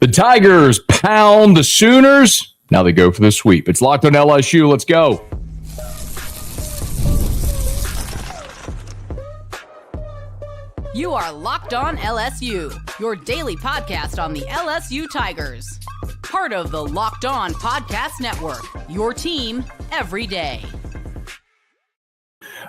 The Tigers pound the Sooners. Now they go for the sweep. It's Locked on LSU. Let's go. You are Locked on LSU, your daily podcast on the LSU Tigers. Part of the Locked On Podcast Network, your team every day.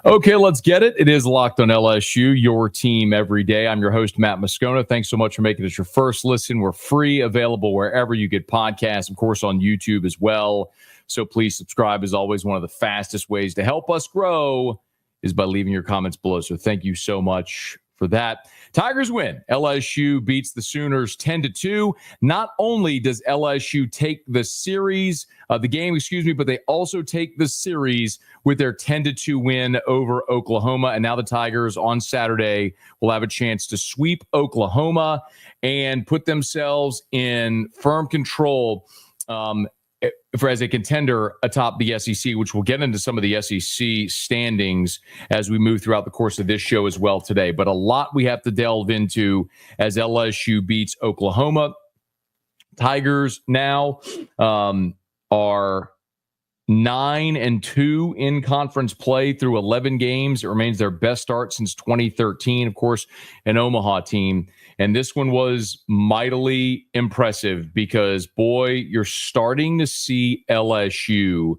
Okay, let's get it. It is Locked on LSU, your team every day. I'm your host, Matt Moscona. Thanks so much for making this your first listen. We're free, available wherever you get podcasts, of course, on YouTube as well. So please subscribe. As always, one of the fastest ways to help us grow is by leaving your comments below. So thank you so much for that. Tigers win. LSU beats the Sooners 10-2. Not only does LSU take the game, but they also take the series with their 10-2 win over Oklahoma. And now the Tigers on Saturday will have a chance to sweep Oklahoma and put themselves in firm control as a contender atop the SEC, which we'll get into some of the SEC standings as we move throughout the course of this show as well today. But a lot we have to delve into as LSU beats Oklahoma. Tigers now are 9-2 in conference play through 11 games. It remains their best start since 2013, of course, an Omaha team. And this one was mightily impressive because, boy, you're starting to see LSU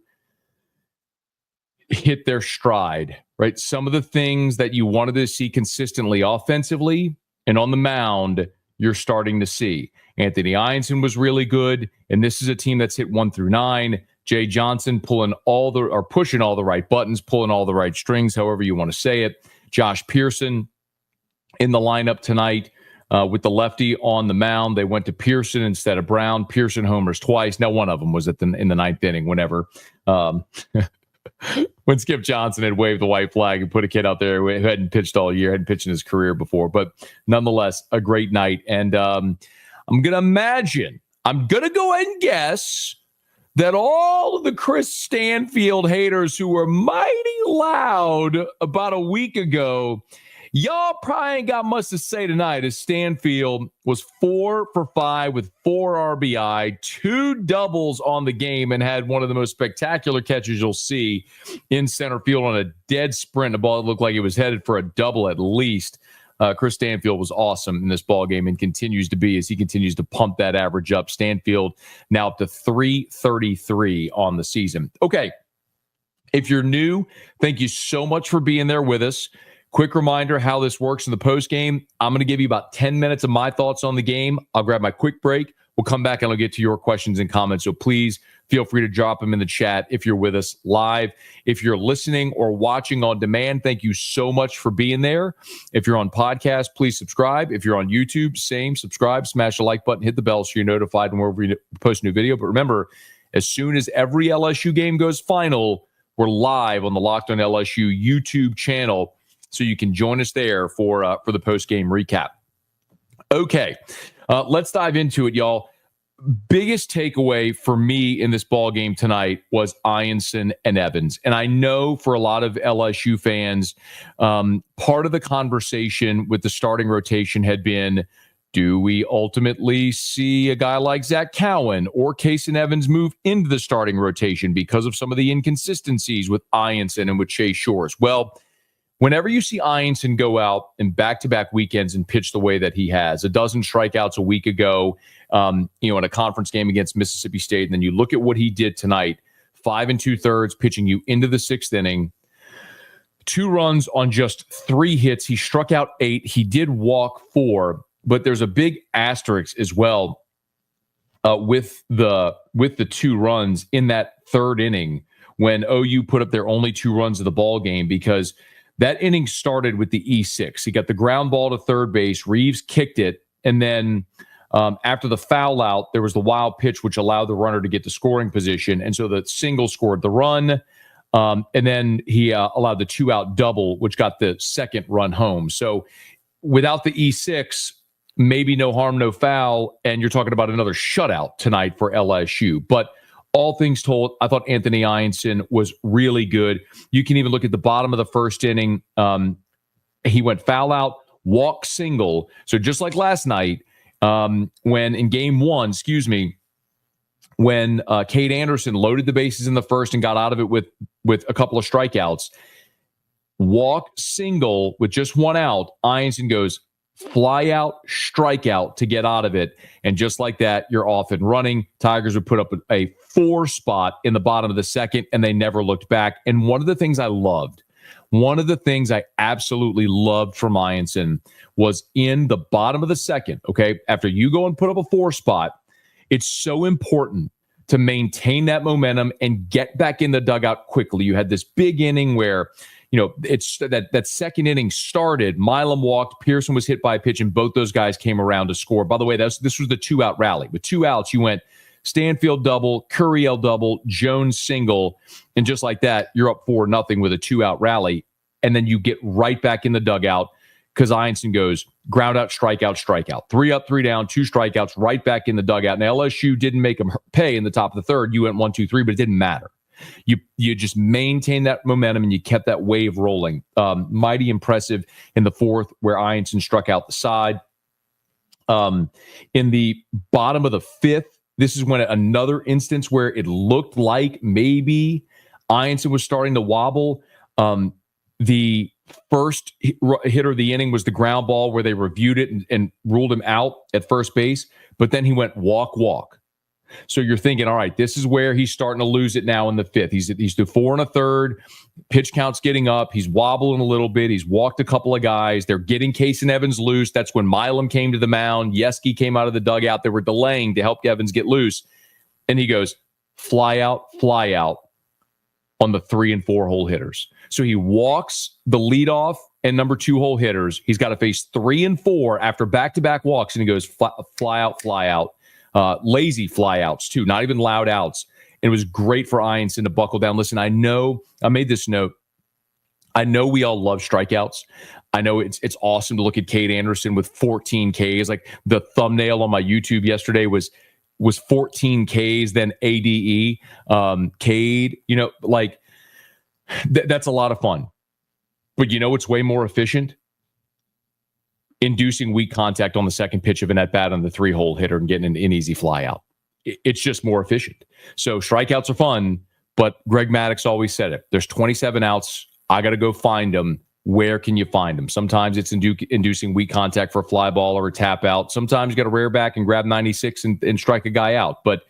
hit their stride, right? Some of the things that you wanted to see consistently offensively and on the mound, you're starting to see. Anthony Eyanson was really good, and this is a team that's hit 1 through 9. Jay Johnson pushing all the right buttons, pulling all the right strings, however you want to say it. Josh Pearson in the lineup tonight. With the lefty on the mound, they went to Pearson instead of Brown. Pearson homers twice. Now, one of them was in the ninth inning, whenever when Skip Johnson had waved the white flag and put a kid out there who hadn't pitched all year, hadn't pitched in his career before. But nonetheless, a great night. And I'm going to go ahead and guess that all of the Chris Stanfield haters who were mighty loud about a week ago, y'all probably ain't got much to say tonight, as Stanfield was 4 for 5 with 4 RBI, 2 doubles on the game, and had one of the most spectacular catches you'll see in center field on a dead sprint. A ball that looked like it was headed for a double at least. Chris Stanfield was awesome in this ball game and continues to be as he continues to pump that average up. Stanfield now up to 333 on the season. Okay, if you're new, thank you so much for being there with us. Quick reminder how this works in the post game. I'm going to give you about 10 minutes of my thoughts on the game. I'll grab my quick break. We'll come back and I'll get to your questions and comments. So please feel free to drop them in the chat if you're with us live. If you're listening or watching on demand, thank you so much for being there. If you're on podcast, please subscribe. If you're on YouTube, same, subscribe, smash the like button, hit the bell so you're notified whenever we post a new video. But remember, as soon as every LSU game goes final, we're live on the Locked on LSU YouTube channel. So you can join us there for the post-game recap. Okay, let's dive into it, y'all. Biggest takeaway for me in this ball game tonight was Eyanson and Evans. And I know for a lot of LSU fans, part of the conversation with the starting rotation had been, do we ultimately see a guy like Zach Cowan or Casan Evans move into the starting rotation because of some of the inconsistencies with Eyanson and with Chase Shores? Well, whenever you see Eyanson go out in back-to-back weekends and pitch the way that he has, 12 strikeouts a week ago, in a conference game against Mississippi State, and then you look at what he did tonight, 5 2/3, pitching you into the 6th inning, 2 runs on just 3 hits. He struck out 8. He did walk 4, but there's a big asterisk as well with the 2 runs in that 3rd inning when OU put up their only 2 runs of the ball game, because that inning started with the E6. He got the ground ball to third base. Reeves kicked it. And then after the foul out, there was the wild pitch, which allowed the runner to get to scoring position. And so the single scored the run. And then he allowed the 2-out double, which got the 2nd run home. So without the E6, maybe no harm, no foul. And you're talking about another shutout tonight for LSU. But all things told, I thought Anthony Eyanson was really good. You can even look at the bottom of the 1st inning. He went foul out, walk single. So just like last night, when in game one, when Cade Anderson loaded the bases in the first and got out of it with a couple of strikeouts, walked single with just one out, Eyanson goes fly out, strikeout to get out of it. And just like that, you're off and running. Tigers would put up a 4 spot in the bottom of the second, and they never looked back. And one of the things I absolutely loved from Eyanson was in the bottom of the second, okay, after you go and put up a 4 spot, it's so important to maintain that momentum and get back in the dugout quickly. You had this big inning where, it's that second inning started. Milam walked, Pearson was hit by a pitch, and both those guys came around to score. By the way, this was the 2-out rally. With 2 outs, you went Stanfield double, Curiel double, Jones single, and just like that, you're up 4-0 with a 2-out rally, and then you get right back in the dugout because Eyanson goes ground out, strikeout. 3 up, 3 down, 2 strikeouts, right back in the dugout. Now LSU didn't make them pay in the top of the third. You went 1, 2, 3, but it didn't matter. You just maintained that momentum and you kept that wave rolling. Mighty impressive in the fourth where Eyanson struck out the side. In the bottom of the fifth, this is when another instance where it looked like maybe Eyanson was starting to wobble. The first hitter of the inning was the ground ball where they reviewed it and ruled him out at first base, but then he went walk. So you're thinking, all right, this is where he's starting to lose it now in the fifth. He's to 4 1/3. Pitch count's getting up. He's wobbling a little bit. He's walked a couple of guys. They're getting Casan Evans loose. That's when Milam came to the mound. Yesky came out of the dugout. They were delaying to help Evans get loose. And he goes, fly out on the 3 and 4 hole hitters. So he walks the leadoff and number 2 hole hitters. He's got to face 3 and 4 after back-to-back walks, and he goes fly out. Lazy fly outs, too, not even loud outs. And it was great for Eyanson to buckle down. Listen, I made this note. I know we all love strikeouts. I know it's awesome to look at Cade Anderson with 14 Ks. Like the thumbnail on my YouTube yesterday was 14 Ks, then ADE. Cade, that's a lot of fun. But it's way more efficient? Inducing weak contact on the second pitch of an at-bat on the 3-hole hitter and getting an easy fly out. It's just more efficient. So strikeouts are fun, but Greg Maddux always said it. There's 27 outs. I got to go find them. Where can you find them? Sometimes it's inducing weak contact for a fly ball or a tap out. Sometimes you got to rear back and grab 96 and strike a guy out. But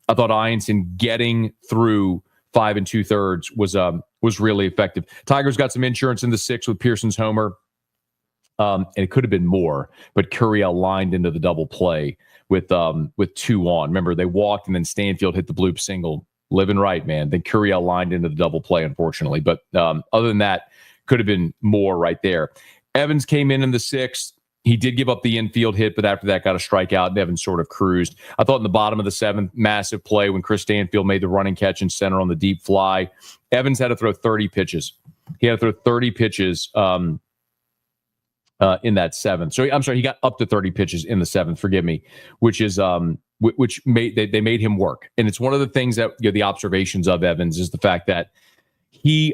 I thought Eyanson getting through 5 2/3 was really effective. Tigers got some insurance in the 6th with Pearson's homer. And it could have been more, but Curiel lined into the double play with 2 on. Remember, they walked and then Stanfield hit the bloop single. Living right, man. Then Curiel lined into the double play, unfortunately. But other than that, could have been more right there. Evans came in the 6th. He did give up the infield hit, but after that got a strikeout, and Evans sort of cruised. I thought in the bottom of the 7th, massive play when Chris Stanfield made the running catch in center on the deep fly. Evans had to throw 30 pitches. He had to throw 30 pitches in that 7th. So I'm sorry, he got up to 30 pitches in the 7th, forgive me, which is which made they made him work. And it's one of the things that the observations of Evans is the fact that he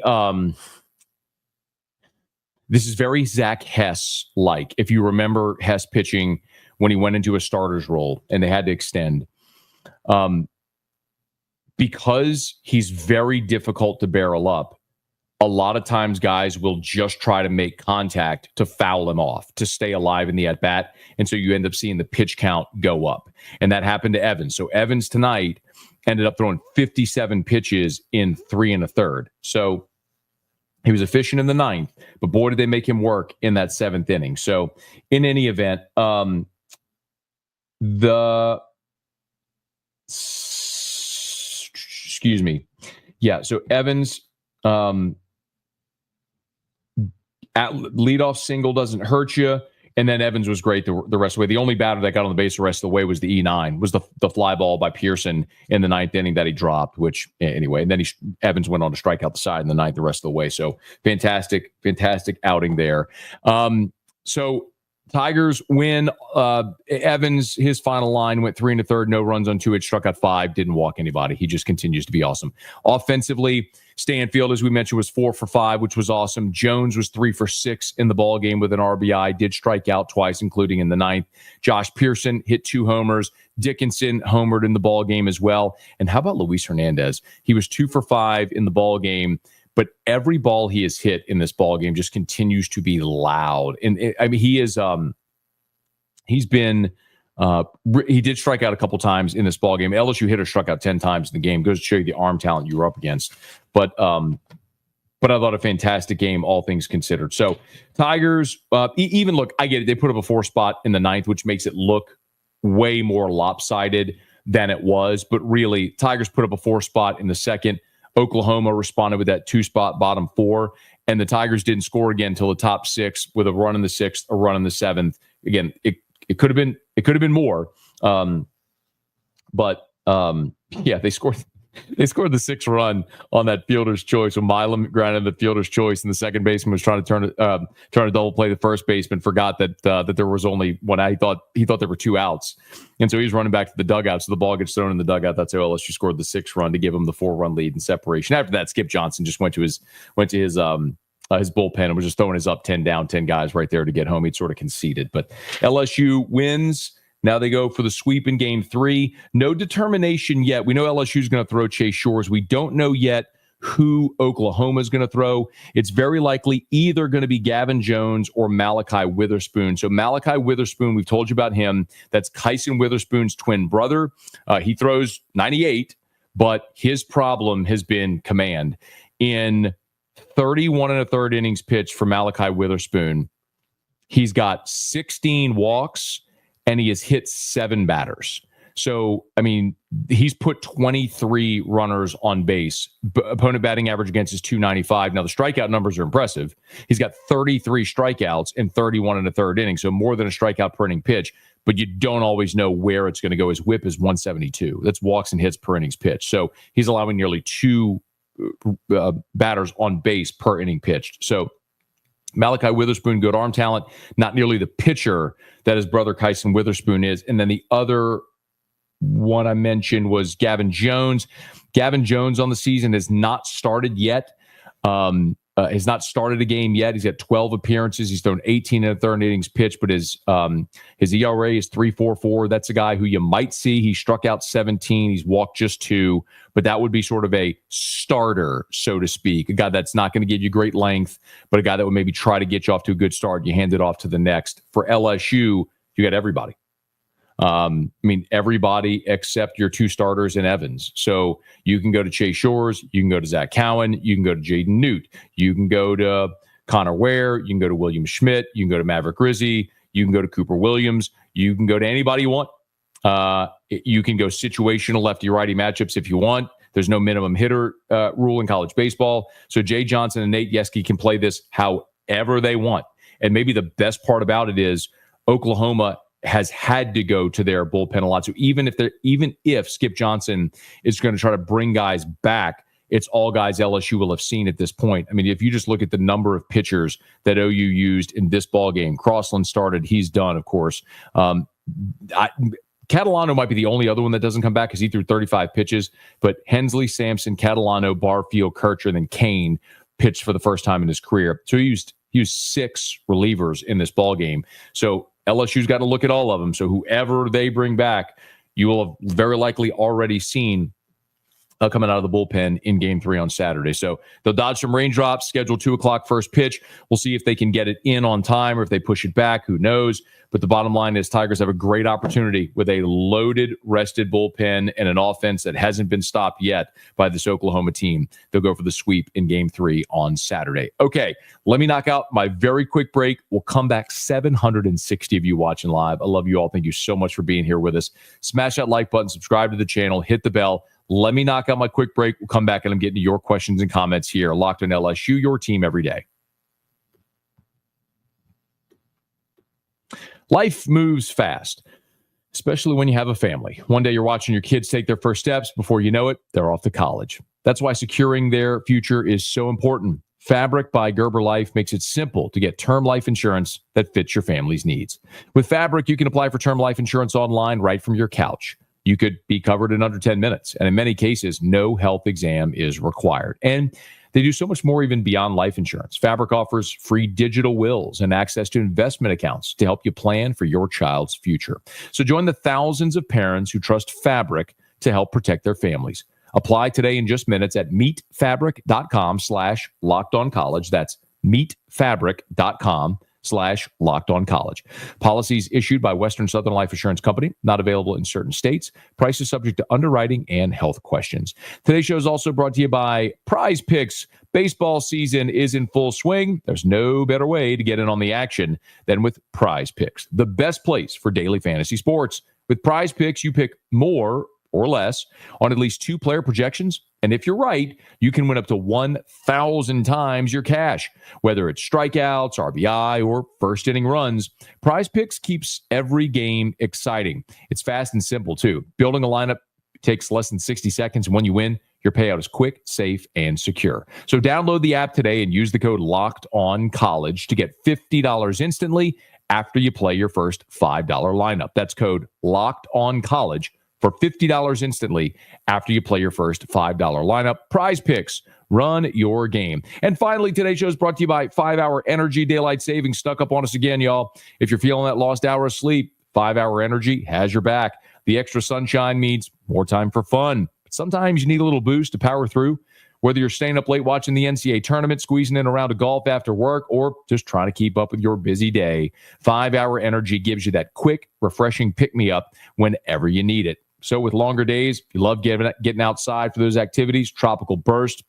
this is very Zach Hess-like. If you remember Hess pitching when he went into a starter's role and they had to extend. Because he's very difficult to barrel up, a lot of times guys will just try to make contact to foul him off, to stay alive in the at-bat. And so you end up seeing the pitch count go up. And that happened to Evans. So Evans tonight ended up throwing 57 pitches in 3 1/3. So he was efficient in the 9th, but boy, did they make him work in that 7th inning. So in any event, excuse me. Yeah, so Evans at leadoff single doesn't hurt you. And then Evans was great the rest of the way. The only batter that got on the base the rest of the way was the E9, was the fly ball by Pearson in the 9th inning that he dropped, which anyway, and then Evans went on to strike out the side in the 9th the rest of the way. So fantastic outing there. So Tigers win. Evans, his final line went 3 1/3, no runs on 2 hits, struck out 5, didn't walk anybody. He just continues to be awesome. Offensively, Stanfield, as we mentioned, was 4 for 5, which was awesome. Jones was 3 for 6 in the ball game with an RBI, did strike out twice, including in the ninth. Josh Pearson hit 2 homers. Dickinson homered in the ball game as well. And how about Luis Hernandez? He was 2 for 5 in the ball game. But every ball he has hit in this ball game just continues to be loud. And I mean, he did strike out a couple times in this ball game. LSU hitter struck out 10 times in the game. Goes to show you the arm talent you were up against. But I thought a fantastic game, all things considered. So Tigers, even look, I get it. They put up a 4 spot in the ninth, which makes it look way more lopsided than it was. But really, Tigers put up a 4 spot in the second. Oklahoma responded with that 2-spot bottom 4, and the Tigers didn't score again until the top 6 with a run in the 6th, a run in the 7th. Again, it could have been more, but they scored. They scored the 6th run on that fielder's choice when Milam grounded the fielder's choice, and the second baseman was trying to double play the first baseman. Forgot that there was only one out. He thought there were 2 outs, and so he's running back to the dugout. So the ball gets thrown in the dugout. That's how LSU scored the 6th run to give him the 4-run lead in separation. After that, Skip Johnson just went to his bullpen and was just throwing his up 10 down 10 guys right there to get home. He'd sort of conceded, but LSU wins. Now they go for the sweep in game 3. No determination yet. We know LSU is going to throw Chase Shores. We don't know yet who Oklahoma is going to throw. It's very likely either going to be Gavin Jones or Malachi Witherspoon. So Malachi Witherspoon, we've told you about him. That's Kyson Witherspoon's twin brother. He throws 98, but his problem has been command. In 31 1/3 innings pitched for Malachi Witherspoon, he's got 16 walks, and he has hit 7 batters. So, I mean, he's put 23 runners on base. Opponent batting average against is .295. Now, the strikeout numbers are impressive. He's got 33 strikeouts in 31 1/3 innings, so more than a strikeout per inning pitch, but you don't always know where it's going to go. His whip is 172. That's walks and hits per innings pitch. So he's allowing nearly 2 batters on base per inning pitched. So Malachi Witherspoon, good arm talent, not nearly the pitcher that his brother Kyson Witherspoon is. And then the other one I mentioned was Gavin Jones. Gavin Jones on the season has not started yet. Has not started a game yet. He's got 12 appearances. He's thrown 18 1/3 innings pitched, but his ERA is 3.44. That's a guy who you might see. He struck out 17. He's walked just 2, but that would be sort of a starter, so to speak. A guy that's not going to give you great length, but a guy that would maybe try to get you off to a good start. You hand it off to the next. For LSU, you got everybody. Everybody except your 2 starters in Evans. So you can go to Chase Shores, you can go to Zach Cowan, you can go to Jaden Newt, you can go to Connor Ware, you can go to William Schmidt, you can go to Maverick Grizzy, you can go to Cooper Williams, you can go to anybody you want. You can go situational lefty-righty matchups if you want. There's no minimum hitter rule in college baseball. So Jay Johnson and Nate Yeske can play this however they want. And maybe the best part about it is Oklahoma has had to go to their bullpen a lot. So even if Skip Johnson is going to try to bring guys back, it's all guys LSU will have seen at this point. I mean, if you just look at the number of pitchers that OU used in this ball game, Crossland started, he's done, of course. Catalano might be the only other one that doesn't come back because he threw 35 pitches, but Hensley, Sampson, Catalano, Barfield, Kircher, and then Kane pitched for the first time in his career. So he used 6 relievers in this ball game. So LSU's got to look at all of them. So whoever they bring back, you will have very likely already seen coming out of the bullpen in game 3 on Saturday. So they'll dodge some raindrops, schedule 2:00 first pitch. We'll see if they can get it in on time or if they push it back. Who knows? But the bottom line is Tigers have a great opportunity with a loaded, rested bullpen and an offense that hasn't been stopped yet by this Oklahoma team. They'll go for the sweep in game 3 on Saturday. Okay, let me knock out my very quick break. We'll come back. 760 of you watching live. I love you all. Thank you so much for being here with us. Smash that like button, subscribe to the channel, hit the bell. Let me knock out my quick break. We'll come back and I'm getting to your questions and comments here. Locked on LSU, your team every day. Life moves fast, especially when you have a family. One day you're watching your kids take their first steps. Before you know it, they're off to college. That's why securing their future is so important. Fabric by Gerber Life makes it simple to get term life insurance that fits your family's needs. With Fabric, you can apply for term life insurance online right from your couch. You could be covered in under 10 minutes, and in many cases, no health exam is required. And they do so much more even beyond life insurance. Fabric offers free digital wills and access to investment accounts to help you plan for your child's future. So join the thousands of parents who trust Fabric to help protect their families. Apply today in just minutes at meetfabric.com/lockedoncollege. That's meetfabric.com/lockedoncollege. Policies issued by Western Southern Life Assurance Company, not available in certain states. Prices subject to underwriting and health questions. Today's show is also brought to you by PrizePicks. Baseball season is in full swing. There's no better way to get in on the action than with PrizePicks, the best place for daily fantasy sports. With PrizePicks, you pick more or less on at least 2 player projections. And if you're right, you can win up to 1,000 times your cash, whether it's strikeouts, RBI, or first inning runs. PrizePicks keeps every game exciting. It's fast and simple, too. Building a lineup takes less than 60 seconds. And when you win, your payout is quick, safe, and secure. So download the app today and use the code LOCKEDONCOLLEGE to get $50 instantly after you play your first $5 lineup. That's code LOCKEDONCOLLEGE for $50 instantly after you play your first $5 lineup. PrizePicks, run your game. And finally, today's show is brought to you by 5-Hour Energy. Daylight savings stuck up on us again, y'all. If you're feeling that lost hour of sleep, 5-Hour Energy has your back. The extra sunshine means more time for fun. But sometimes you need a little boost to power through. Whether you're staying up late watching the NCAA tournament, squeezing in a round of golf after work, or just trying to keep up with your busy day, 5-Hour Energy gives you that quick, refreshing pick-me-up whenever you need it. So with longer days, if you love getting outside for those activities, Tropical Burst,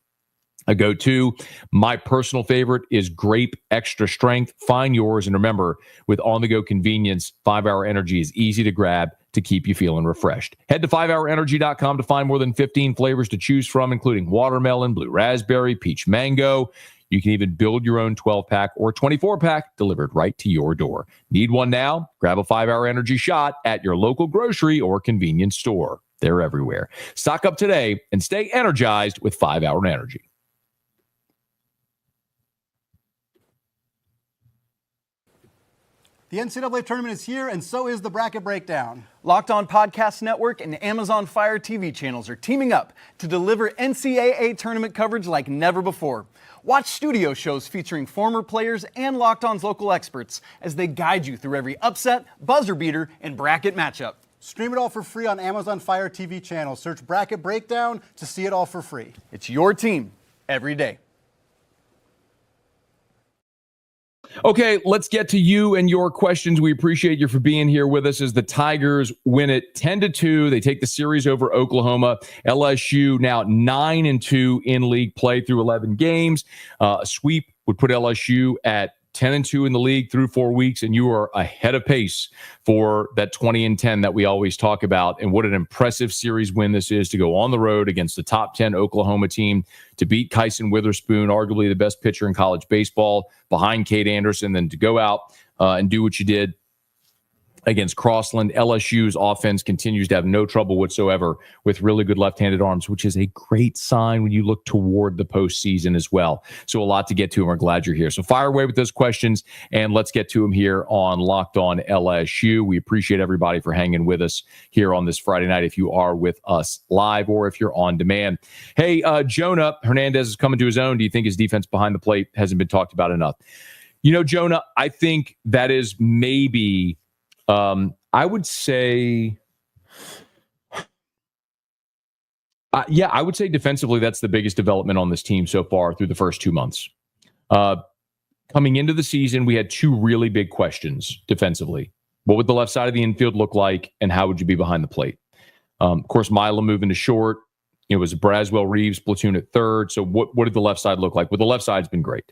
a go-to. My personal favorite is Grape Extra Strength. Find yours, and remember, with on-the-go convenience, 5-Hour Energy is easy to grab to keep you feeling refreshed. Head to 5hourenergy.com to find more than 15 flavors to choose from, including watermelon, blue raspberry, peach mango. You can even build your own 12-pack or 24-pack delivered right to your door. Need one now? Grab a 5-Hour Energy shot at your local grocery or convenience store. They're everywhere. Stock up today and stay energized with 5-Hour Energy. The NCAA tournament is here, and so is the bracket breakdown. Locked On Podcast Network and Amazon Fire TV channels are teaming up to deliver NCAA tournament coverage like never before. Watch studio shows featuring former players and Locked On's local experts as they guide you through every upset, buzzer beater, and bracket matchup. Stream it all for free on Amazon Fire TV channel. Search Bracket Breakdown to see it all for free. It's your team every day. Okay, let's get to you and your questions. We appreciate you for being here with us as the Tigers win it 10-2. They take the series over Oklahoma. LSU now 9-2 in league play through 11 games. A sweep would put LSU at 10-2 in the league through 4 weeks, and you are ahead of pace for that 20-10 that we always talk about. And what an impressive series win this is to go on the road against the top 10 Oklahoma team, to beat Kyson Witherspoon, arguably the best pitcher in college baseball, behind Cade Anderson, then to go out and do what you did against Crossland. LSU's offense continues to have no trouble whatsoever with really good left-handed arms, which is a great sign when you look toward the postseason as well. So a lot to get to, and we're glad you're here. So fire away with those questions, and let's get to them here on Locked On LSU. We appreciate everybody for hanging with us here on this Friday night, if you are with us live or if you're on demand. Hey, Jonah Hernandez is coming to his own. Do you think his defense behind the plate hasn't been talked about enough? You know, Jonah, I think that is maybe... I would say, I would say defensively, that's the biggest development on this team so far through the first 2 months. Coming into the season, we had 2 really big questions defensively. What would the left side of the infield look like, and how would you be behind the plate? Of course, Mila moving to short. It was Braswell Reeves platoon at third. So what did the left side look like? Well, the left side's been great.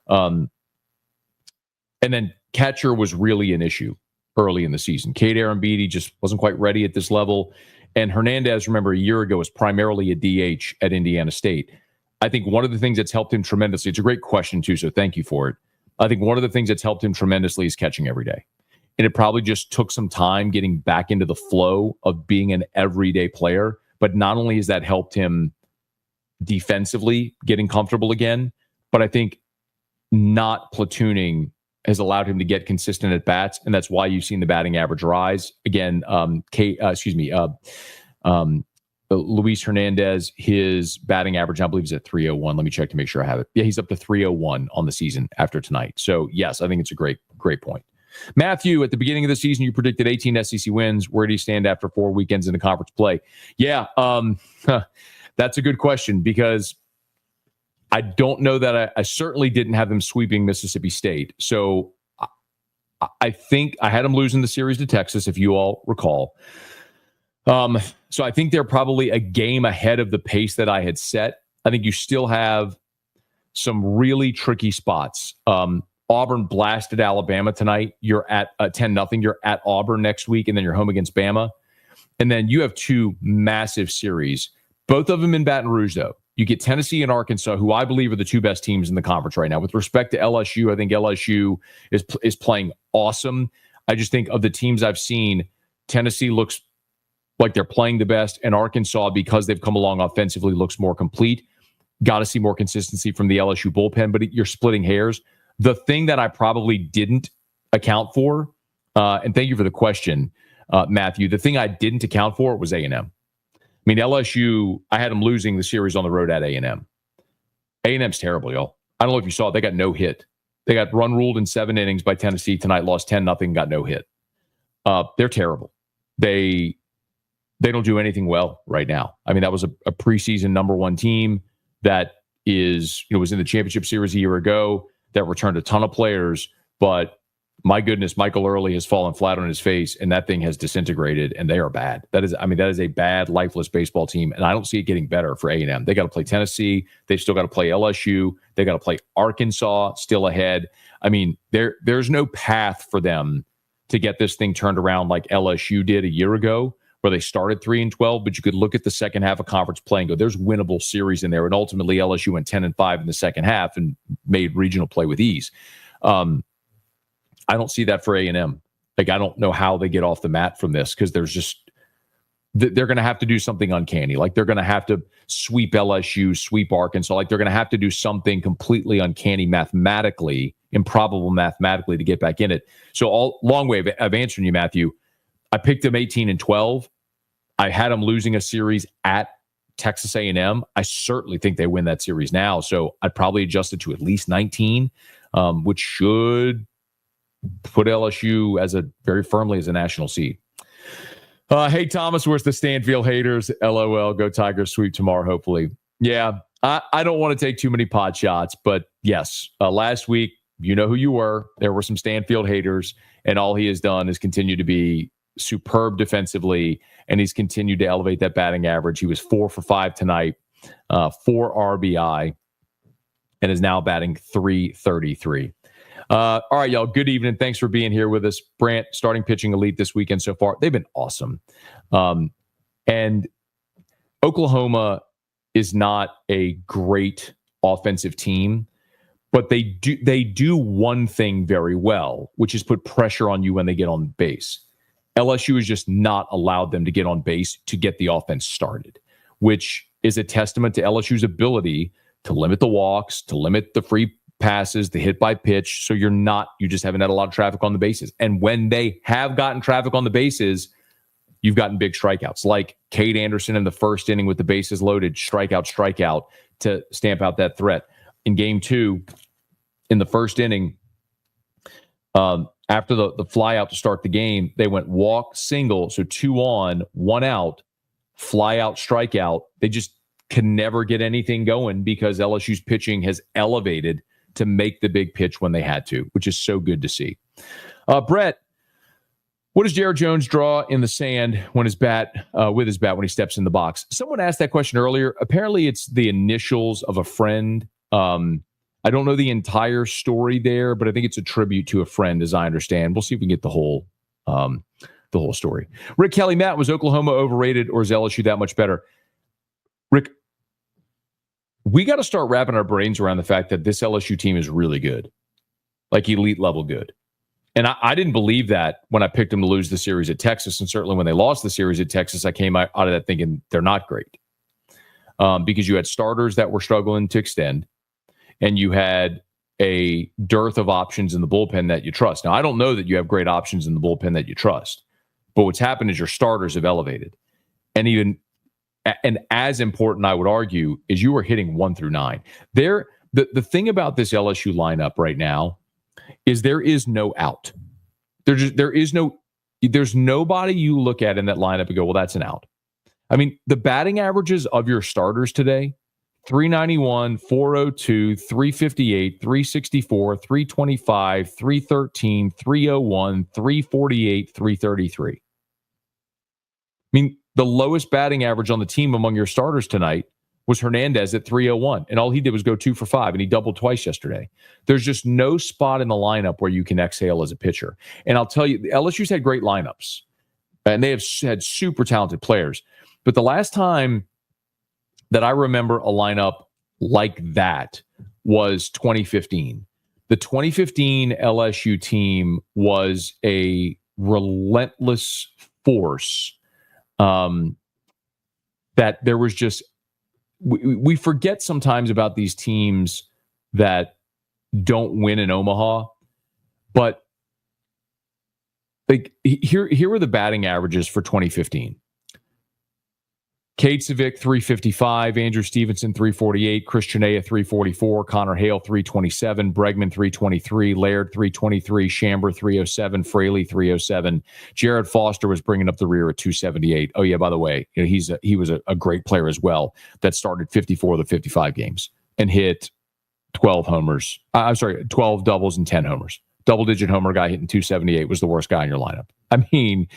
And then catcher was really an issue early in the season. Cade Arambidi just wasn't quite ready at this level. And Hernandez, remember, a year ago was primarily a DH at Indiana State. I think one of the things that's helped him tremendously, it's a great question too, so thank you for it. I think one of the things that's helped him tremendously is catching every day. And it probably just took some time getting back into the flow of being an everyday player. But not only has that helped him defensively getting comfortable again, but I think not platooning has allowed him to get consistent at bats, and that's why you've seen the batting average rise. Again, Luis Hernandez, his batting average, I believe, is at 301. Let me check to make sure I have it. Yeah, he's up to 301 on the season after tonight. So, yes, I think it's a great point. Matthew, at the beginning of the season, you predicted 18 SEC wins. Where do you stand after 4 weekends in the conference play? Yeah, that's a good question because I don't know that I certainly didn't have them sweeping Mississippi State. So I think I had them losing the series to Texas, if you all recall. So I think they're probably a game ahead of the pace that I had set. I think you still have some really tricky spots. Auburn blasted Alabama tonight. You're at 10-0. You're at Auburn next week, and then you're home against Bama. And then you have 2 massive series, both of them in Baton Rouge, though. You get Tennessee and Arkansas, who I believe are the 2 best teams in the conference right now. With respect to LSU, I think LSU is playing awesome. I just think of the teams I've seen, Tennessee looks like they're playing the best, and Arkansas, because they've come along offensively, looks more complete. Got to see more consistency from the LSU bullpen, but you're splitting hairs. The thing that I probably didn't account for, and thank you for the question, Matthew, the thing I didn't account for was A&M. I mean, LSU, I had them losing the series on the road at A&M. A&M's terrible, y'all. I don't know if you saw it. They got no hit. They got run ruled in 7 innings by Tennessee tonight, lost 10-0, got no hit. They're terrible. They don't do anything well right now. I mean, that was a preseason number 1 team that was in the championship series a year ago, that returned a ton of players, but my goodness, Michael Early has fallen flat on his face, and that thing has disintegrated, and they are bad. That is a bad, lifeless baseball team, and I don't see it getting better for A&M. They got to play Tennessee. They've still got to play LSU. They got to play Arkansas still ahead. I mean, there's no path for them to get this thing turned around like LSU did a year ago, where they started 3-12, but you could look at the second half of conference play and go, there's winnable series in there. And ultimately, LSU went 10-5 in the second half and made regional play with ease. I don't see that for A&M. Like, I don't know how they get off the mat from this, because there's just, they're going to have to do something uncanny. Like, they're going to have to sweep LSU, sweep Arkansas. Like, they're going to have to do something completely uncanny mathematically, improbable mathematically, to get back in it. So, long way of answering you, Matthew. I picked them 18-12. I had them losing a series at Texas A&M. I certainly think they win that series now. So I'd probably adjust it to at least 19, which should put LSU very firmly as a national seed. Hey, Thomas, where's the Stanfield haters? LOL. Go Tigers, sweep tomorrow, hopefully. Yeah, I don't want to take too many pot shots, but yes, last week, you know who you were. There were some Stanfield haters, and all he has done is continue to be superb defensively, and he's continued to elevate that batting average. He was 4 for 5 tonight, 4 RBI, and is now batting .333. All right, y'all. Good evening. Thanks for being here with us. Brant, starting pitching elite this weekend so far. They've been awesome. And Oklahoma is not a great offensive team, but they do one thing very well, which is put pressure on you when they get on base. LSU has just not allowed them to get on base to get the offense started, which is a testament to LSU's ability to limit the walks, to limit the free passes, the hit by pitch. So you just haven't had a lot of traffic on the bases. And when they have gotten traffic on the bases, you've gotten big strikeouts, like Cade Anderson in the first inning with the bases loaded, strikeout to stamp out that threat. In game 2, in the first inning, after the fly out to start the game, they went walk, single, so 2 on, 1 out, fly out, strikeout. They just can never get anything going because LSU's pitching has elevated to make the big pitch when they had to, which is so good to see. Brett, what does Jared Jones draw in the sand when with his bat when he steps in the box? Someone asked that question earlier. Apparently, it's the initials of a friend. I don't know the entire story there, but I think it's a tribute to a friend, as I understand. We'll see if we can get the whole story. Rick Kelly, Matt, was Oklahoma overrated, or is LSU that much better? Rick, we got to start wrapping our brains around the fact that this LSU team is really good, like elite level good. And I didn't believe that when I picked them to lose the series at Texas, and certainly when they lost the series at Texas, I came out of that thinking they're not great, because you had starters that were struggling to extend. And you had a dearth of options in the bullpen that you trust. Now, I don't know that you have great options in the bullpen that you trust, but what's happened is your starters have elevated. And as important, I would argue, is you are hitting 1 through 9. The thing about this LSU lineup right now is there is no out. There's nobody you look at in that lineup and go, well, that's an out. I mean, the batting averages of your starters today, 391, 402, 358, 364, 325, 313, 301, 348, 333. I mean, the lowest batting average on the team among your starters tonight was Hernandez at 301, and all he did was go 2 for 5, and he doubled twice yesterday. There's just no spot in the lineup where you can exhale as a pitcher. And I'll tell you, LSU's had great lineups, and they have had super talented players. But the last time that I remember a lineup like that was 2015. The 2015 LSU team was a relentless force that there was just, we forget sometimes about these teams that don't win in Omaha, but like here are the batting averages for 2015. Katesovic, 355, Andrew Stevenson, 348, Chris Chenea, 344, Connor Hale, 327, Bregman, 323, Laird, 323, Shamber, 307, Fraley, 307. Jared Foster was bringing up the rear at 278. Oh, yeah, by the way, he was a great player as well that started 54 of the 55 games and hit 12 homers. 12 doubles and 10 homers. Double-digit homer guy hitting 278 was the worst guy in your lineup. I mean,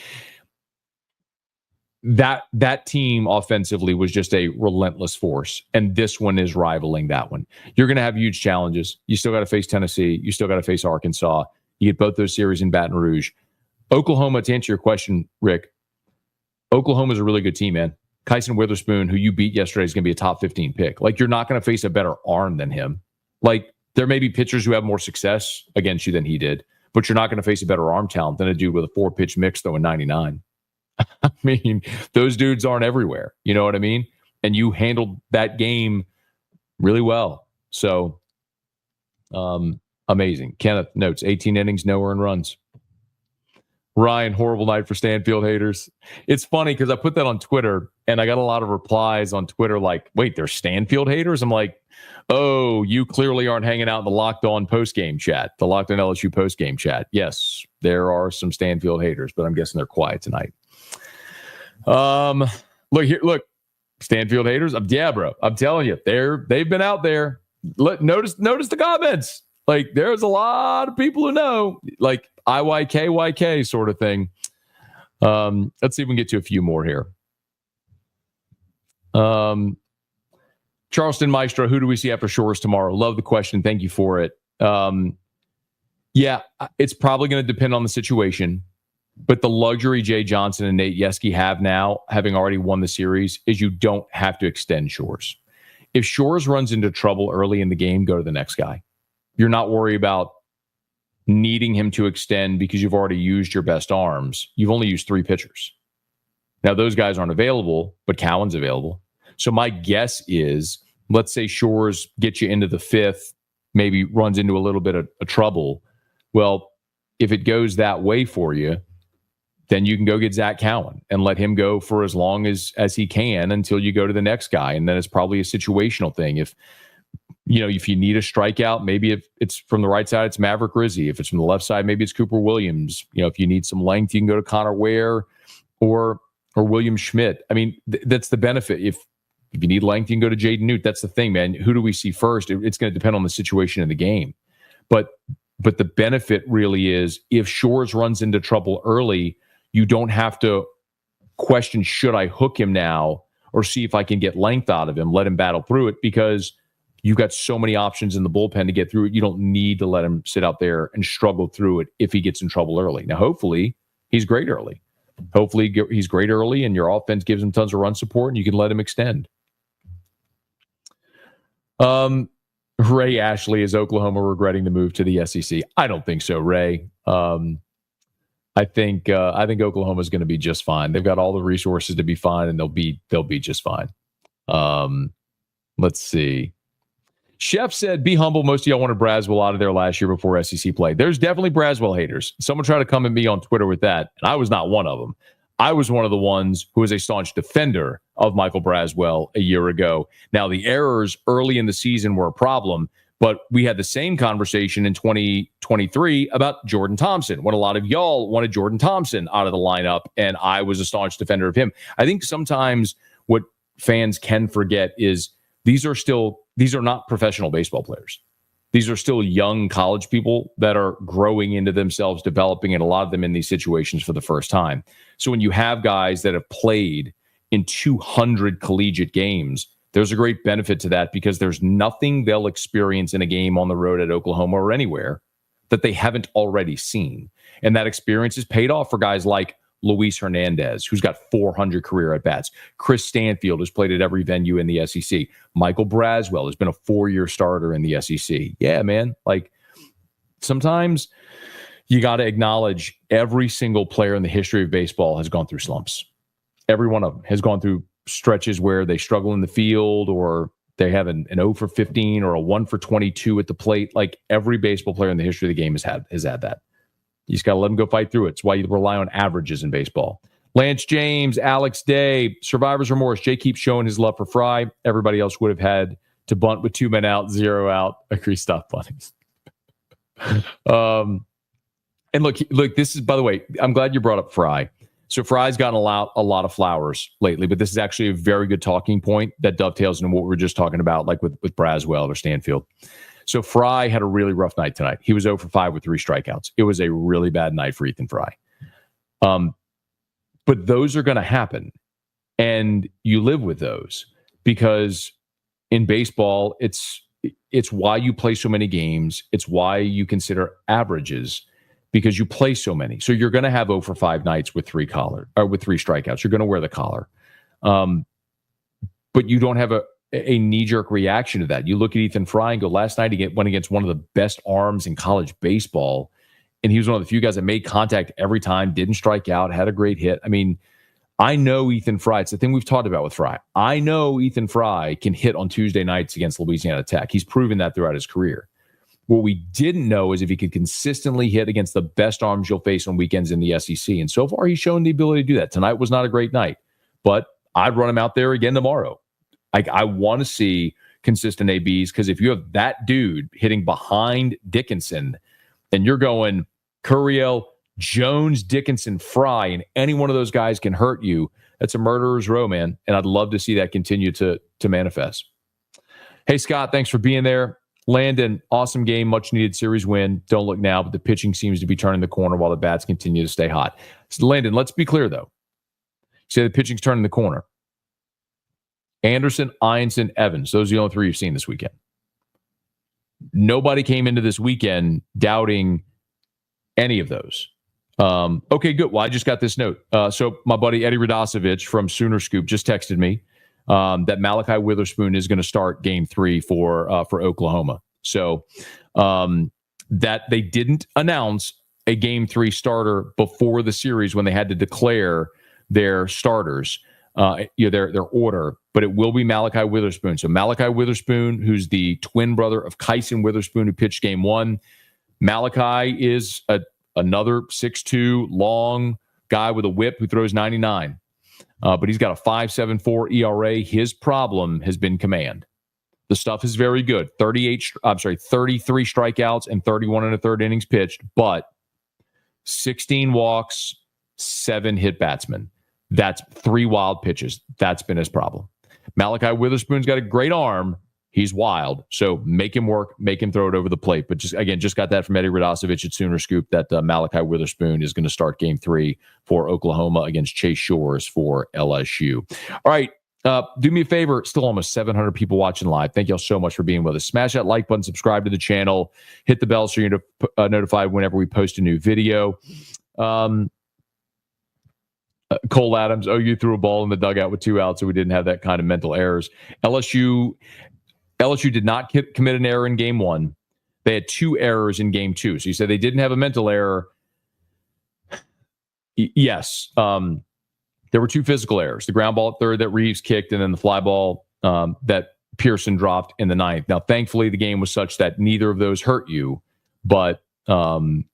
that team offensively was just a relentless force, and this one is rivaling that one. You're going to have huge challenges. You still got to face Tennessee. You still got to face Arkansas. You get both those series in Baton Rouge. Oklahoma, to answer your question, Rick, Oklahoma's a really good team, man. Kyson Witherspoon, who you beat yesterday, is going to be a top 15 pick. Like, you're not going to face a better arm than him. Like, there may be pitchers who have more success against you than he did, but you're not going to face a better arm talent than a dude with a 4-pitch mix throwing 99. I mean, those dudes aren't everywhere. You know what I mean? And you handled that game really well. So, amazing. Kenneth notes, 18 innings, no earned runs. Ryan, horrible night for Stanfield haters. It's funny because I put that on Twitter, and I got a lot of replies on Twitter like, wait, there's Stanfield haters? I'm like, oh, you clearly aren't hanging out in the Locked On postgame chat, the Locked On LSU postgame chat. Yes, there are some Stanfield haters, but I'm guessing they're quiet tonight. Look, Stanfield haters. Yeah, bro. I'm telling you, they've been out there. Notice the comments. Like, there's a lot of people who know, like IYK sort of thing. Let's see if we can get to a few more here. Charleston Maestro, who do we see after Shores tomorrow? Love the question. Thank you for it. Yeah, it's probably going to depend on the situation. But the luxury Jay Johnson and Nate Yeske have now, having already won the series, is you don't have to extend Shores. If Shores runs into trouble early in the game, go to the next guy. You're not worried about needing him to extend because you've already used your best arms. You've only used 3 pitchers. Now, those guys aren't available, but Cowan's available. So my guess is, let's say Shores gets you into the 5th, maybe runs into a little bit of trouble. Well, if it goes that way for you, then you can go get Zach Cowan and let him go for as long as he can until you go to the next guy. And then it's probably a situational thing. If you need a strikeout, maybe if it's from the right side, it's Maverick Rizzi. If it's from the left side, maybe it's Cooper Williams. If you need some length, you can go to Connor Ware or William Schmidt. I mean, that's the benefit. If you need length, you can go to Jaden Newt. That's the thing, man. Who do we see first? It's going to depend on the situation in the game. But the benefit really is if Shores runs into trouble early, you don't have to question, should I hook him now or see if I can get length out of him, let him battle through it, because you've got so many options in the bullpen to get through it. You don't need to let him sit out there and struggle through it if he gets in trouble early. Now, hopefully, he's great early. Hopefully, he's great early and your offense gives him tons of run support and you can let him extend. Ray Ashley, is Oklahoma regretting the move to the SEC? I don't think so, Ray. I think Oklahoma is going to be just fine. They've got all the resources to be fine, and they'll be just fine. Let's see. Chef said, be humble. Most of y'all wanted Braswell out of there last year before SEC play. There's definitely Braswell haters. Someone tried to come at me on Twitter with that, and I was not one of them. I was one of the ones who was a staunch defender of Michael Braswell a year ago. Now, the errors early in the season were a problem, but we had the same conversation in 2023 about Jordan Thompson, when a lot of y'all wanted Jordan Thompson out of the lineup, and I was a staunch defender of him. I think sometimes what fans can forget is these are not professional baseball players. These are still young college people that are growing into themselves, developing, and a lot of them in these situations for the first time. So when you have guys that have played in 200 collegiate games, there's a great benefit to that because there's nothing they'll experience in a game on the road at Oklahoma or anywhere that they haven't already seen. And that experience is paid off for guys like Luis Hernandez, who's got 400 career at-bats. Chris Stanfield has played at every venue in the SEC. Michael Braswell has been a 4-year starter in the SEC. Yeah, man. Like, sometimes you got to acknowledge every single player in the history of baseball has gone through slumps. Every one of them has gone through stretches where they struggle in the field, or they have an 0 for 15 or a 1 for 22 at the plate. Like, every baseball player in the history of the game has had that. You just got to let them go fight through it. It's why you rely on averages in baseball. Lance James, Alex Day, survivor's remorse. Jay keeps showing his love for Fry. Everybody else would have had to bunt with 2 men out, 0 out. Agree, stop bunting. And look, this is, by the way, I'm glad you brought up Fry. So Fry's gotten a lot of flowers lately, but this is actually a very good talking point that dovetails into what we were just talking about, like with Braswell or Stanfield. So Fry had a really rough night tonight. He was 0 for 5 with 3 strikeouts. It was a really bad night for Ethan Fry. But those are going to happen, and you live with those because in baseball, it's why you play so many games. It's why you consider averages, because you play so many. So you're going to have 0 for 5 nights with 3 strikeouts. You're going to wear the collar. But you don't have a knee-jerk reaction to that. You look at Ethan Fry and go, last night he went against one of the best arms in college baseball, and he was one of the few guys that made contact every time, didn't strike out, had a great hit. I mean, I know Ethan Fry. It's the thing we've talked about with Fry. I know Ethan Fry can hit on Tuesday nights against Louisiana Tech. He's proven that throughout his career. What we didn't know is if he could consistently hit against the best arms you'll face on weekends in the SEC. And so far, he's shown the ability to do that. Tonight was not a great night, but I'd run him out there again tomorrow. I want to see consistent ABs, because if you have that dude hitting behind Dickinson and you're going Curiel, Jones, Dickinson, Fry, and any one of those guys can hurt you, that's a murderer's row, man. And I'd love to see that continue to manifest. Hey, Scott, thanks for being there. Landon, awesome game, much needed series win. Don't look now, but the pitching seems to be turning the corner while the bats continue to stay hot. So Landon, let's be clear, though. You say the pitching's turning the corner. Anderson, Eyanson, Evans. Those are the only 3 you've seen this weekend. Nobody came into this weekend doubting any of those. Okay, good. Well, I just got this note. So my buddy Eddie Radosevich from Sooner Scoop just texted me that Malachi Witherspoon is going to start Game 3 for Oklahoma. So that they didn't announce a Game 3 starter before the series when they had to declare their starters, their order. But it will be Malachi Witherspoon. So Malachi Witherspoon, who's the twin brother of Kyson Witherspoon, who pitched Game 1. Malachi is another 6'2", long guy with a whip who throws 99. But he's got a 5.74 ERA. His problem has been command. The stuff is very good. 33 strikeouts and 31 1/3 innings pitched, but 16 walks, 7 hit batsmen. That's 3 wild pitches. That's been his problem. Malachi Witherspoon's got a great arm. He's wild. So make him work, make him throw it over the plate. But just got that from Eddie Radosevich at Sooner Scoop that Malachi Witherspoon is going to start Game 3 for Oklahoma against Chase Shores for LSU. All right. Do me a favor. Still almost 700 people watching live. Thank y'all so much for being with us. Smash that like button, subscribe to the channel, hit the bell so you're notified whenever we post a new video. Cole Adams, you threw a ball in the dugout with 2 outs, so we didn't have that kind of mental errors. LSU did not commit an error in Game 1. They had 2 errors in Game 2. So you said they didn't have a mental error. Yes. There were 2 physical errors. The ground ball at third that Reeves kicked, and then the fly ball that Pearson dropped in the ninth. Now, thankfully, the game was such that neither of those hurt you, but and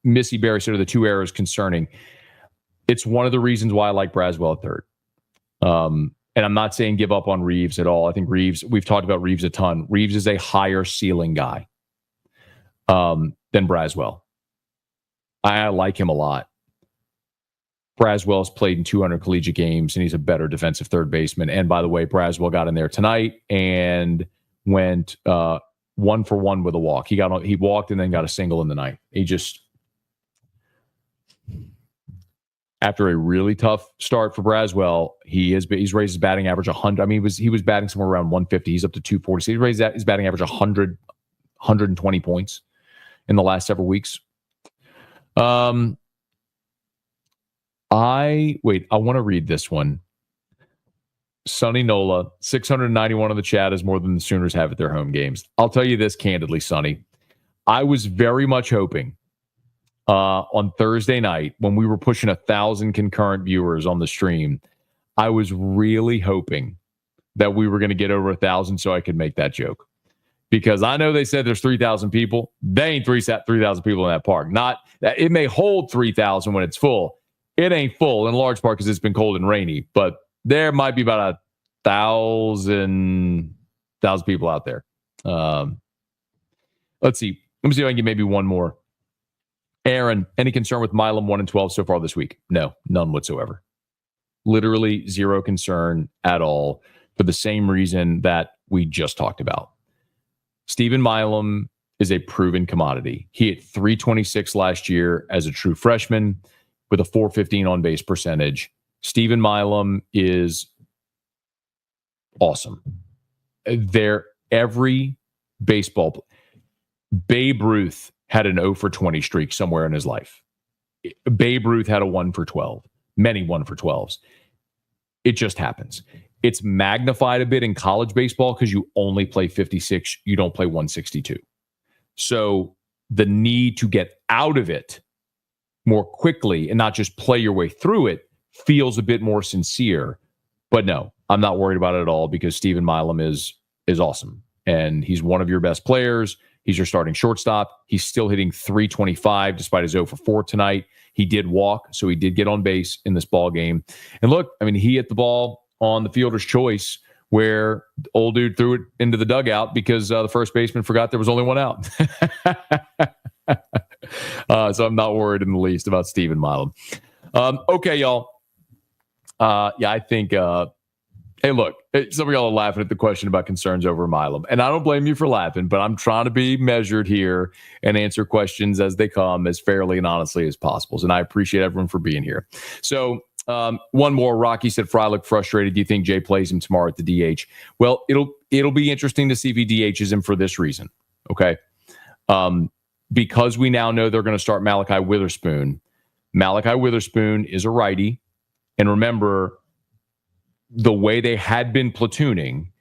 Missy Berry said the two errors concerning. It's one of the reasons why I like Braswell at third. And I'm not saying give up on Reeves at all. I think Reeves, we've talked about Reeves a ton. Reeves is a higher ceiling guy than Braswell. I like him a lot. Braswell's played in 200 collegiate games, and he's a better defensive third baseman. And by the way, Braswell got in there tonight and went 1 for 1 with a walk. He walked and then got a single in the ninth. He just, after a really tough start for Braswell, he's raised his batting average 100. I mean, he was batting somewhere around 150. He's up to 240. So he's raised his batting average 100, 120 points in the last several weeks. I want to read this one. Sonny Nola, 691 in the chat is more than the Sooners have at their home games. I'll tell you this candidly, Sonny. I was very much hoping on Thursday night when we were pushing 1,000 concurrent viewers on the stream, I was really hoping that we were going to get over 1,000 so I could make that joke. Because I know they said there's 3,000 people. They ain't 3,000 people in that park. It may hold 3,000 when it's full. It ain't full in large part because it's been cold and rainy, but there might be about 1,000 people out there. Let's see. Let me see if I can get maybe one more. Aaron, any concern with Milam 1-12 so far this week? No, none whatsoever. Literally zero concern at all for the same reason that we just talked about. Stephen Milam is a proven commodity. He hit .326 last year as a true freshman with a .415 on-base percentage. Stephen Milam is awesome. Every baseball, Babe Ruth had an 0 for 20 streak somewhere in his life. Babe Ruth had a 1 for 12. Many 1 for 12s. It just happens. It's magnified a bit in college baseball because you only play 56. You don't play 162. So the need to get out of it more quickly and not just play your way through it feels a bit more sincere. But no, I'm not worried about it at all because Stephen Milam is awesome. And he's one of your best players. He's your starting shortstop. He's still hitting .325 despite his 0 for 4 tonight. He did walk, so he did get on base in this ball game. And look, I mean, he hit the ball on the fielder's choice where the old dude threw it into the dugout because the first baseman forgot there was only one out. So I'm not worried in the least about Stephen Milam. Okay, y'all. I think, hey, look, some of y'all are laughing at the question about concerns over Milam. And I don't blame you for laughing, but I'm trying to be measured here and answer questions as they come as fairly and honestly as possible. And I appreciate everyone for being here. So, one more. Rocky said Fry looked frustrated. Do you think Jay plays him tomorrow at the DH? Well, it'll be interesting to see if he DHs him for this reason. Okay. Because we now know they're going to start Malachi Witherspoon. Malachi Witherspoon is a righty. And remember, the way they had been platooning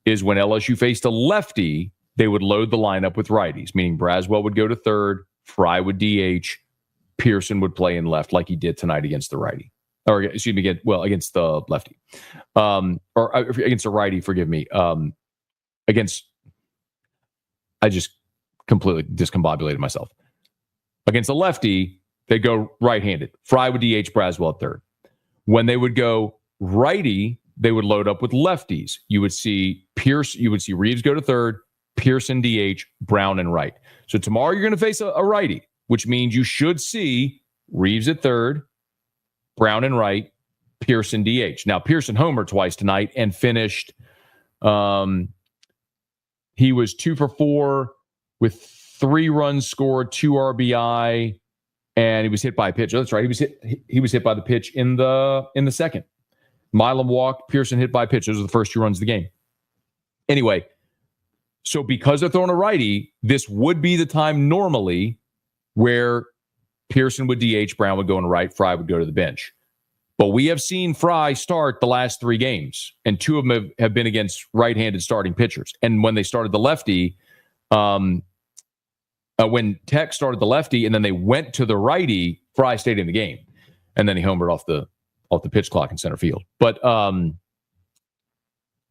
is when LSU faced a lefty, they would load the lineup with righties, meaning Braswell would go to third, Fry would DH, Pearson would play in left like he did tonight against the righty. Or excuse me, against the lefty, or against the righty. Forgive me. I just completely discombobulated myself. Against the lefty, they go right-handed. Fry would DH, Braswell at third. When they would go righty, they would load up with lefties. You would see Reeves go to third, Pearson DH, Brown and right. So tomorrow you're going to face a righty, which means you should see Reeves at third, Brown and right, Pearson DH. Now, Pearson homered twice tonight and finished. He was 2 for 4 with 3 runs scored, 2 RBI, and he was hit by a pitch. Oh, that's right. He was hit by the pitch in the second. Milam walked, Pearson hit by a pitch. Those are the first 2 runs of the game. Anyway, so because they're throwing a righty, this would be the time normally where Pearson would DH, Brown would go on the right, Fry would go to the bench. But we have seen Fry start the last 3 games, and 2 of them have been against right-handed starting pitchers. And when they started the lefty, when Tech started the lefty and then they went to the righty, Fry stayed in the game. And then he homered off the pitch clock in center field. But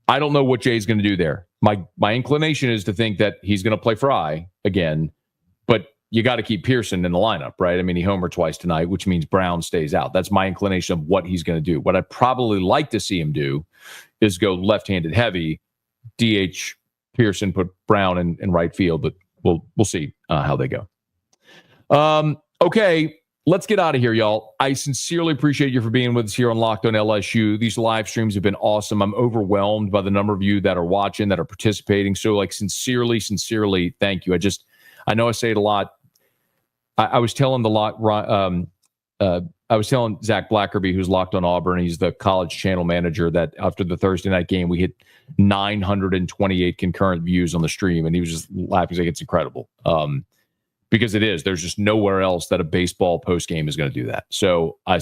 I don't know what Jay's going to do there. My inclination is to think that he's going to play Fry again, but you got to keep Pearson in the lineup, right? I mean, he homered twice tonight, which means Brown stays out. That's my inclination of what he's going to do. What I'd probably like to see him do is go left-handed heavy, DH Pearson, put Brown in right field, but we'll see how they go. Okay, let's get out of here, y'all. I sincerely appreciate you for being with us here on Locked On LSU. These live streams have been awesome. I'm overwhelmed by the number of you that are watching, that are participating. So, sincerely, thank you. I know I say it a lot. I was telling I was telling Zach Blackerby, who's locked on Auburn, he's the college channel manager, that after the Thursday night game, we hit 928 concurrent views on the stream, and he was just laughing. He's like, it's incredible. Because it is. There's just nowhere else that a baseball post game is going to do that. So I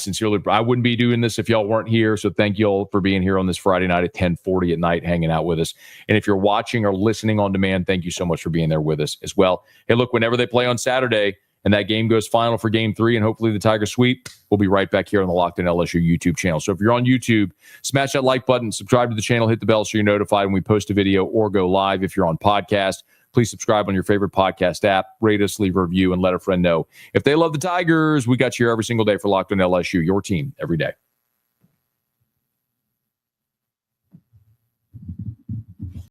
wouldn't be doing this if y'all weren't here. So thank y'all for being here on this Friday night at 10:40 at night, hanging out with us. And if you're watching or listening on demand, thank you so much for being there with us as well. Hey, look, whenever they play on Saturday and that game goes final for Game 3 and hopefully the Tigers sweep, we'll be right back here on the Locked On LSU YouTube channel. So if you're on YouTube, smash that like button, subscribe to the channel, hit the bell so you're notified when we post a video or go live. If you're on podcast, please subscribe on your favorite podcast app, rate us, leave a review, and let a friend know. If they love the Tigers, we got you here every single day for Locked On LSU, your team every day.